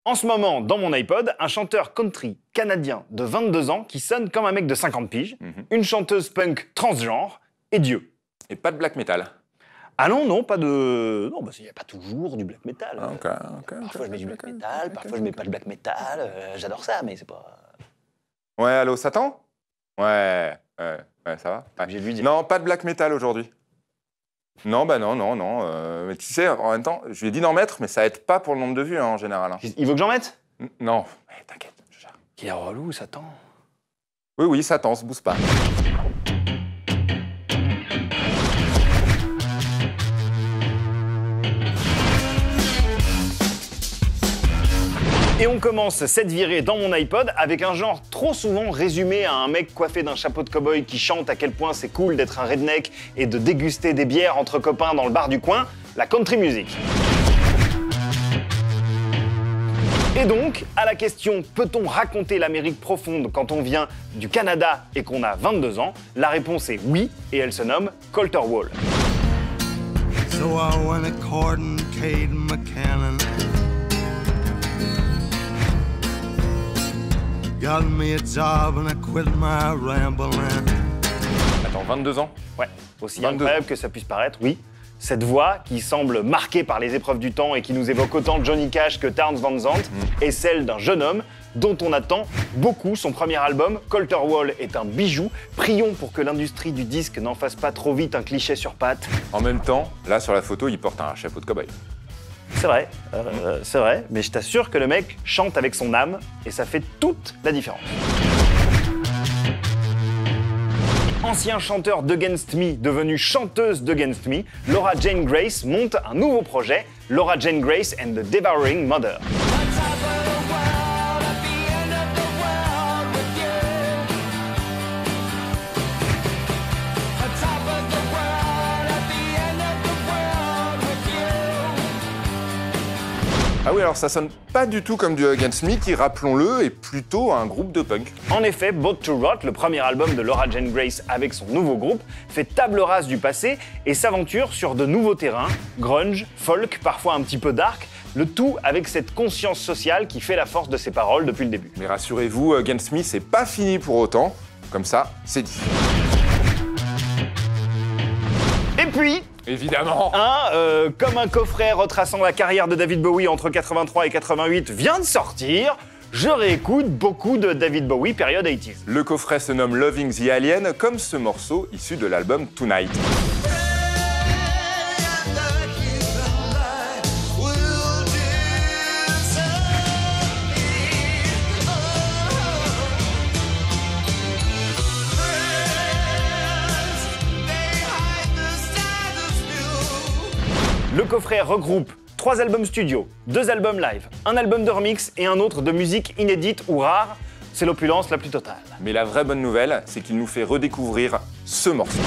En ce moment, dans mon iPod, un chanteur country canadien de 22 ans qui sonne comme un mec de 50 piges, une chanteuse punk transgenre et Dieu. Et pas de black metal. Ah non, non, pas de... Non, il n'y a pas toujours du black metal. Parfois je mets du black metal, parfois je mets pas de black metal. J'adore ça, mais c'est pas... Ouais, allô, Satan? Ouais, ça va ouais. J'ai lui dire. Non, pas de black metal aujourd'hui. Non, bah non. Mais tu sais, en même temps, je lui ai dit d'en mettre, mais ça aide pas pour le nombre de vues, hein, en général. Hein. Il veut que j'en mette? Non, mais t'inquiète, je gère. Qui est relou, Satan. Oui, Satan, se bouse pas. Et on commence cette virée dans mon iPod avec un genre trop souvent résumé à un mec coiffé d'un chapeau de cow-boy qui chante à quel point c'est cool d'être un redneck et de déguster des bières entre copains dans le bar du coin, la country music. Et donc, à la question « Peut-on raconter l'Amérique profonde quand on vient du Canada et qu'on a 22 ans ?», la réponse est oui, et elle se nomme Colter Wall. So I went a courting Kate McCannon. Got me a job and I quit my rambling. Attends, 22 ans? Ouais, aussi 22. incroyable que ça puisse paraître, oui. Cette voix, qui semble marquée par les épreuves du temps et qui nous évoque autant Johnny Cash que Townes Van Zandt, est celle d'un jeune homme dont on attend beaucoup son premier album. Colter Wall est un bijou. Prions pour que l'industrie du disque n'en fasse pas trop vite un cliché sur pattes. En même temps, là, sur la photo, il porte un chapeau de cow-boy. C'est vrai, mais je t'assure que le mec chante avec son âme et ça fait toute la différence. Ancien chanteur d'Against Me, devenue chanteuse d'Against Me, Laura Jane Grace monte un nouveau projet, Laura Jane Grace and the Devouring Mother. Ah oui, alors ça sonne pas du tout comme du Against Me, qui, rappelons-le, est plutôt un groupe de punk. En effet, Boat to Rot, le premier album de Laura Jane Grace avec son nouveau groupe, fait table rase du passé et s'aventure sur de nouveaux terrains, grunge, folk, parfois un petit peu dark, le tout avec cette conscience sociale qui fait la force de ses paroles depuis le début. Mais rassurez-vous, Against Me, c'est pas fini pour autant. Comme ça, c'est dit. Et puis, évidemment. Comme un coffret retraçant la carrière de David Bowie entre 83 et 88 vient de sortir, je réécoute beaucoup de David Bowie période 80s. Le coffret se nomme Loving the Alien, comme ce morceau issu de l'album Tonight. Le coffret regroupe 3 albums studio, 2 albums live, un album de remix et un autre de musique inédite ou rare. C'est l'opulence la plus totale. Mais la vraie bonne nouvelle, c'est qu'il nous fait redécouvrir ce morceau.